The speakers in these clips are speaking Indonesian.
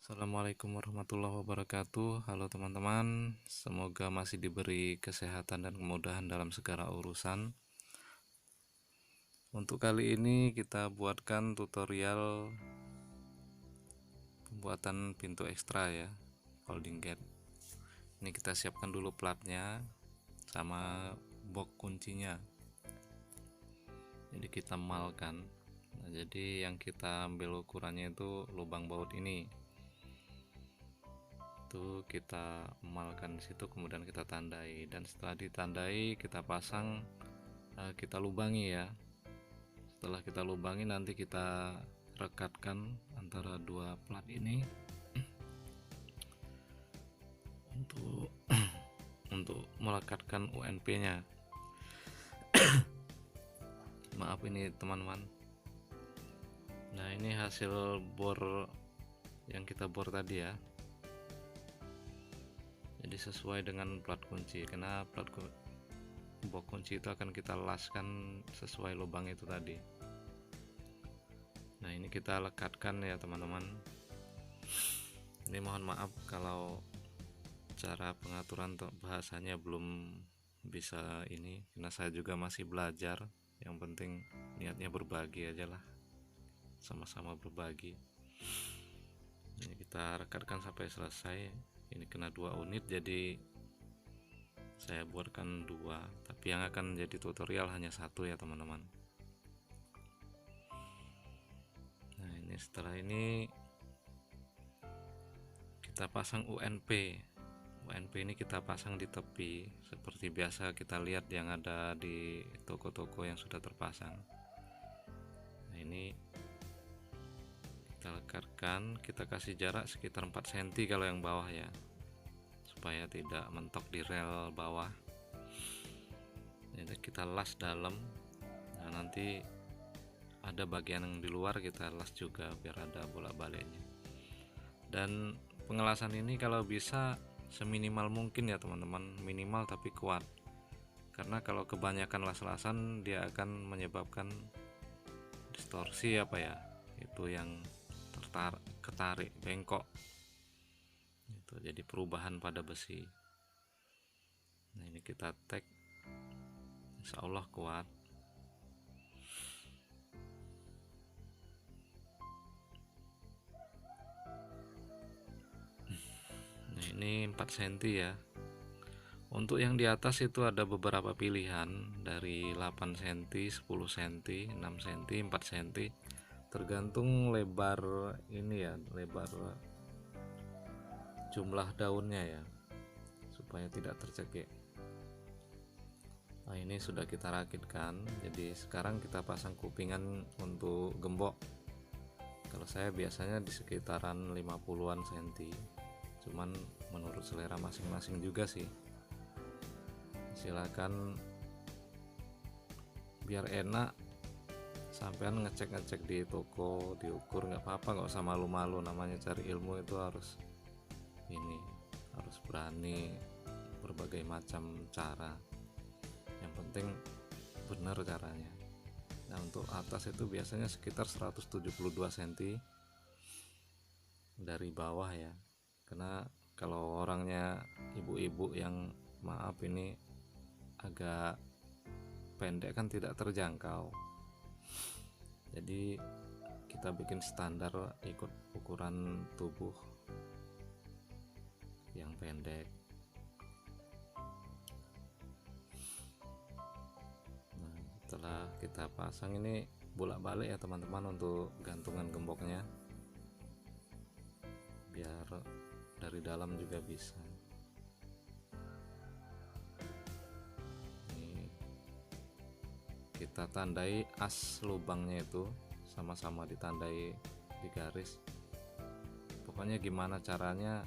Assalamualaikum warahmatullahi wabarakatuh. Halo teman-teman, semoga masih diberi kesehatan dan kemudahan dalam segala urusan. Untuk kali ini kita buatkan tutorial pembuatan pintu ekstra ya, folding gate. Ini kita siapkan dulu platnya sama box kuncinya. Jadi kita malkan. Nah, jadi yang kita ambil ukurannya itu lubang baut ini. Itu kita emalkan di situ, kemudian kita tandai, dan setelah ditandai kita pasang, kita lubangi ya. Setelah kita lubangi nanti kita rekatkan antara dua plat ini untuk melekatkan UNP nya. Maaf ini teman-teman. Nah, ini hasil bor yang kita bor tadi ya. Jadi sesuai dengan plat kunci, karena box kunci itu akan kita laskan sesuai lubang itu tadi. Nah, ini kita lekatkan ya teman-teman. Ini mohon maaf kalau cara pengaturan bahasanya belum bisa ini, karena saya juga masih belajar. Yang penting niatnya berbagi aja lah, sama-sama berbagi. Ini kita rekatkan sampai selesai. Ini kena 2 unit, jadi saya buatkan 2, tapi yang akan jadi tutorial hanya 1 ya teman-teman. Nah, ini setelah ini kita pasang UNP. UNP ini kita pasang di tepi seperti biasa kita lihat yang ada di toko-toko yang sudah terpasang. Nah, ini kita lekatkan, kita kasih jarak sekitar 4 cm kalau yang bawah ya, supaya tidak mentok di rel bawah. Jadi kita las dalam. Nah, nanti ada bagian yang di luar kita las juga biar ada bolak-baliknya. Dan pengelasan ini kalau bisa seminimal mungkin ya teman-teman, minimal tapi kuat, karena kalau kebanyakan las-lasan dia akan menyebabkan distorsi apa ya, itu yang ketarik bengkok itu, jadi perubahan pada besi. Nah, ini kita tag, insya Allah kuat. Nah, ini 4 cm ya. Untuk yang di atas itu ada beberapa pilihan dari 8 cm, 10 cm, 6 cm, 4 cm, tergantung lebar ini ya, lebar jumlah daunnya ya, supaya tidak tercekik. Nah, ini sudah kita rakitkan. Jadi sekarang kita pasang kupingan untuk gembok. Kalau saya biasanya di sekitaran 50-an cm, cuman menurut selera masing-masing juga sih. Silakan, biar enak sampean ngecek di toko, diukur nggak apa-apa, nggak usah malu-malu. Namanya cari ilmu itu harus berani berbagai macam cara, yang penting benar caranya. Nah, untuk atas itu biasanya sekitar 172 cm dari bawah ya, karena kalau orangnya ibu-ibu yang maaf ini agak pendek kan tidak terjangkau, jadi kita bikin standar ikut ukuran tubuh yang pendek. Nah, setelah kita pasang ini bolak-balik ya teman-teman untuk gantungan gemboknya, biar dari dalam juga bisa. Ini kita tandai as lubangnya itu, sama-sama ditandai di garis. Pokoknya gimana caranya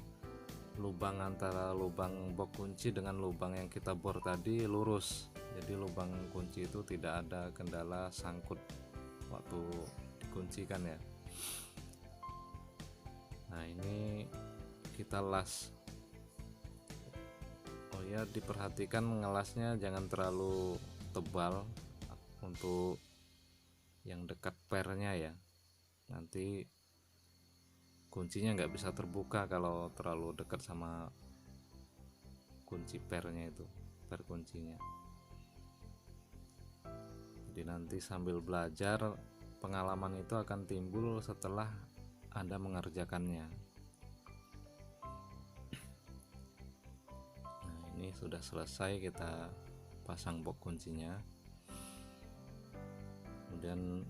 lubang antara lubang box kunci dengan lubang yang kita bor tadi lurus, jadi lubang kunci itu tidak ada kendala sangkut waktu dikuncikan ya. Nah, ini kita las. Oh ya, diperhatikan ngelasnya jangan terlalu tebal untuk yang dekat pernya ya, nanti kuncinya nggak bisa terbuka kalau terlalu dekat sama kunci pernya itu, per kuncinya. Jadi nanti sambil belajar, pengalaman itu akan timbul setelah Anda mengerjakannya. Nah, ini sudah selesai, kita pasang box kuncinya. Kemudian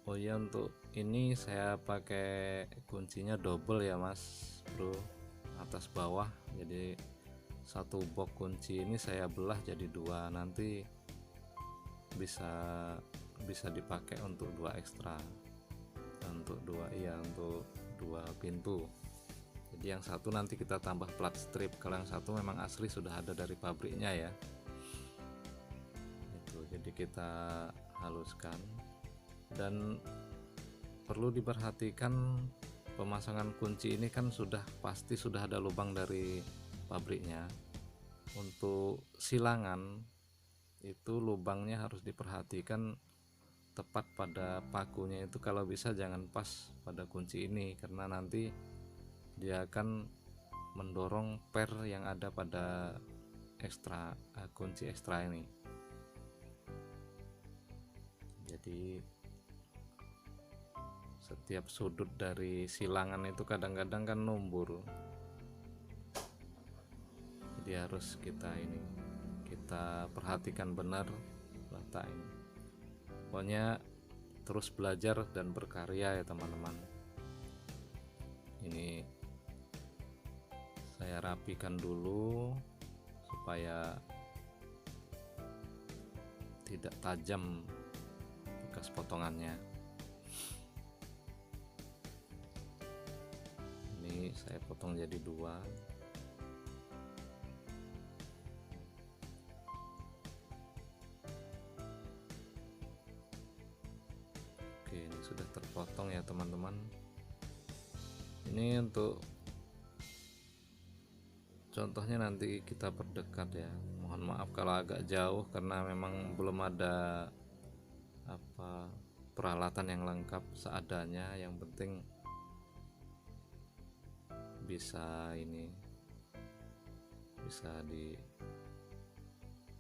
oh ya, untuk ini saya pakai kuncinya double ya mas bro, atas bawah. Jadi satu box kunci ini saya belah jadi dua, nanti bisa dipakai untuk dua ekstra, untuk dua pintu. Jadi yang satu nanti kita tambah plat strip, kalau yang satu memang asli sudah ada dari pabriknya ya. Itu jadi kita haluskan. Dan perlu diperhatikan, pemasangan kunci ini kan pasti sudah ada lubang dari pabriknya. Untuk silangan itu lubangnya harus diperhatikan tepat pada pakunya itu, kalau bisa jangan pas pada kunci ini, karena nanti dia akan mendorong per yang ada pada kunci ekstra ini. Jadi setiap sudut dari silangan itu kadang-kadang kan numbur, jadi harus kita perhatikan benar letak ini. Pokoknya terus belajar dan berkarya ya teman-teman. Ini saya rapikan dulu supaya tidak tajam bekas potongannya. Ini saya potong jadi dua. Oke, ini sudah terpotong ya teman-teman. Ini untuk contohnya nanti kita perdekat ya. Mohon maaf kalau agak jauh karena memang belum ada peralatan yang lengkap, seadanya. Yang penting bisa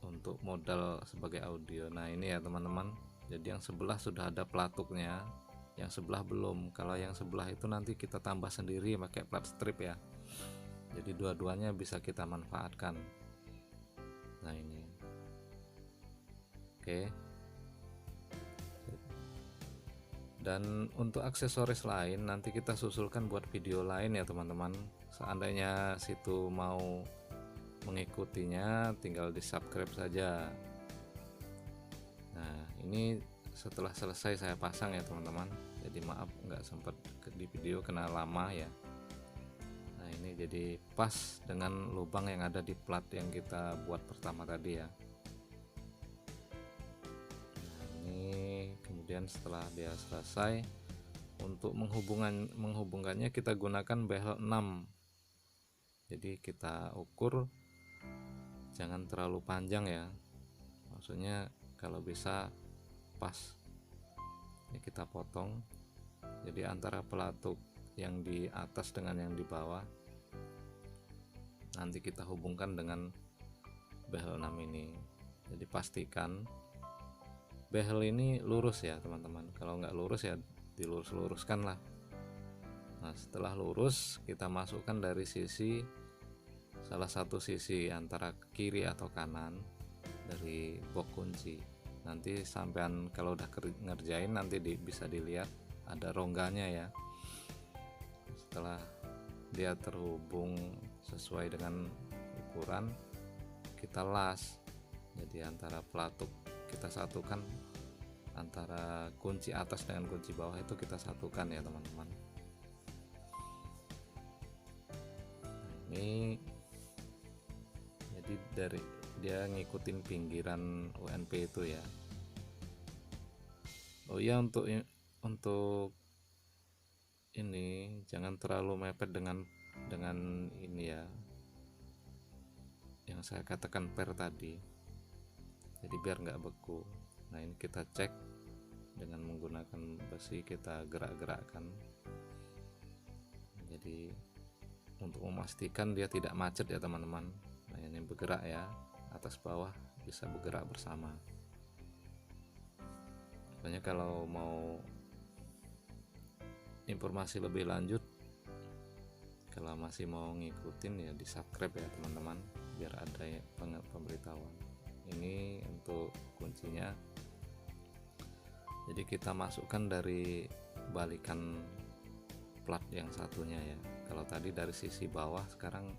untuk modal sebagai audio. Nah ini ya teman-teman, jadi yang sebelah sudah ada pelatuknya, yang sebelah belum. Kalau yang sebelah itu nanti kita tambah sendiri pakai plat strip ya, jadi dua-duanya bisa kita manfaatkan. Nah ini oke. Dan untuk aksesoris lain nanti kita susulkan buat video lain ya teman-teman. Seandainya situ mau mengikutinya, tinggal di subscribe saja. Nah ini setelah selesai saya pasang ya teman-teman, jadi maaf nggak sempat di video kena lama ya. Nah ini jadi pas dengan lubang yang ada di plat yang kita buat pertama tadi ya. Nah ini kemudian setelah dia selesai, untuk menghubungkannya kita gunakan behel 6. Jadi kita ukur jangan terlalu panjang ya, maksudnya kalau bisa pas. Ini kita potong, jadi antara pelatuk yang di atas dengan yang di bawah nanti kita hubungkan dengan behel 6 ini. Jadi pastikan behel ini lurus ya teman-teman, kalau nggak lurus ya dilurus-luruskan lah. Nah setelah lurus kita masukkan dari salah satu sisi antara kiri atau kanan dari box kunci. Nanti sampean kalau udah ngerjain nanti bisa dilihat ada rongganya ya. Setelah dia terhubung sesuai dengan ukuran, kita las. Jadi antara pelatuk kita satukan, antara kunci atas dengan kunci bawah itu kita satukan ya teman-teman. Nah, ini jadi dari dia ngikutin pinggiran UNP itu ya. Oh iya, untuk ini jangan terlalu mepet dengan ini ya, yang saya katakan per tadi, jadi biar nggak beku. Nah ini kita cek dengan menggunakan besi kita gerak-gerakkan. Jadi untuk memastikan dia tidak macet ya teman-teman. Nah ini bergerak ya, atas bawah bisa bergerak bersama. Pokoknya kalau mau informasi lebih lanjut, kalau masih mau ngikutin ya di subscribe ya teman-teman, biar ada pemberitahuan. Ini untuk kuncinya, jadi kita masukkan dari balikan plat yang satunya ya. Kalau tadi dari sisi bawah, sekarang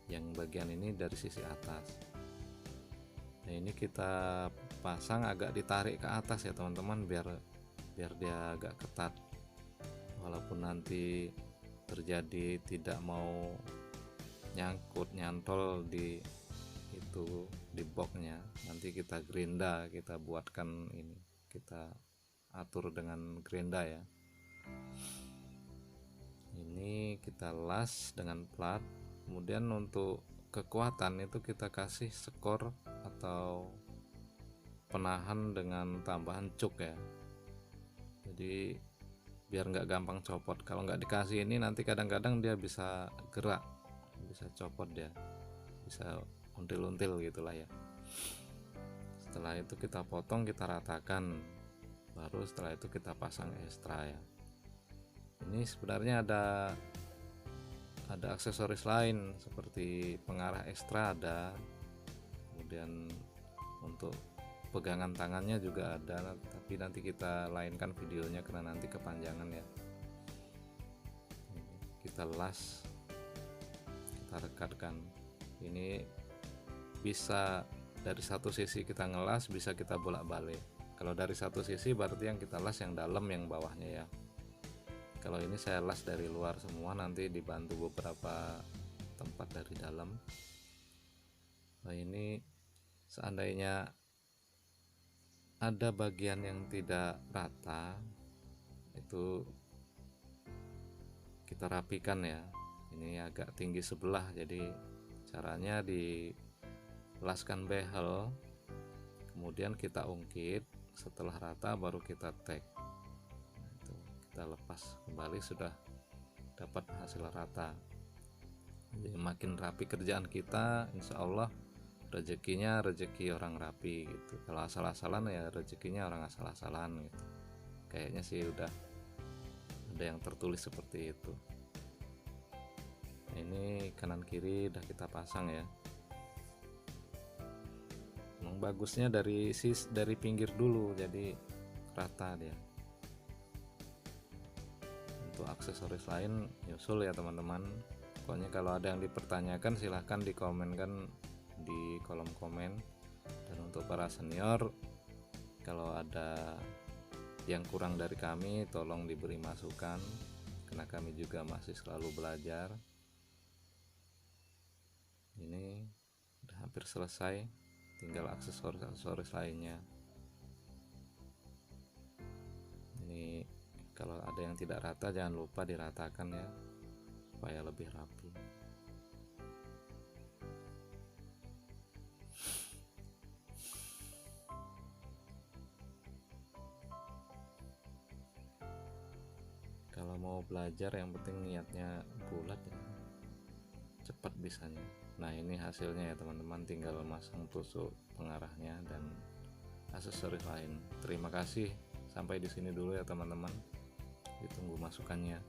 yang bagian ini dari sisi atas. Nah ini kita pasang agak ditarik ke atas ya teman-teman, biar dia agak ketat. Walaupun nanti terjadi tidak mau nyantol di itu, di boxnya, nanti kita gerinda, kita buatkan ini, kita atur dengan gerinda ya. Ini kita las dengan plat. Kemudian untuk kekuatan itu kita kasih skor atau penahan dengan tambahan cuk ya, jadi biar nggak gampang copot. Kalau nggak dikasih ini nanti kadang-kadang dia bisa gerak, bisa copot, dia bisa until-until gitulah ya. Setelah itu kita potong, kita ratakan, baru setelah itu kita pasang ekstra ya. Ini sebenarnya ada aksesoris lain seperti pengarah ekstra ada, kemudian untuk pegangan tangannya juga ada, tapi nanti kita lainkan videonya karena nanti kepanjangan ya. Kita las, kita rekatkan. Ini bisa dari satu sisi kita ngelas, bisa kita bolak-balik. Kalau dari satu sisi berarti yang kita las yang dalam, yang bawahnya ya. Kalau ini saya las dari luar semua, nanti dibantu beberapa tempat dari dalam. Nah ini seandainya ada bagian yang tidak rata, itu kita rapikan ya. Ini agak tinggi sebelah, jadi caranya dilaskan behel, kemudian kita ungkit, setelah rata baru kita tag. Itu kita lepas kembali, sudah dapat hasil rata. Jadi makin rapi kerjaan kita, insya Allah rezekinya rezeki orang rapi gitu. Kalau asal-asalan ya rezekinya orang asal-asalan gitu. Kayaknya sih udah ada yang tertulis seperti itu. Nah, ini kanan kiri udah kita pasang ya. Emang bagusnya dari pinggir dulu, jadi rata dia. Untuk aksesoris lain nyusul ya teman-teman. Pokoknya kalau ada yang dipertanyakan silahkan dikomenkan di kolom komen. Dan untuk para senior, kalau ada yang kurang dari kami tolong diberi masukan, karena kami juga masih selalu belajar. Ini udah hampir selesai, tinggal aksesoris lainnya. Ini kalau ada yang tidak rata jangan lupa diratakan ya, supaya lebih rapi. Kalau mau belajar yang penting niatnya bulat ya, cepat bisanya. Nah ini hasilnya ya teman-teman, tinggal masang tusuk pengarahnya dan aksesoris lain. Terima kasih, sampai di sini dulu ya teman-teman, ditunggu masukannya.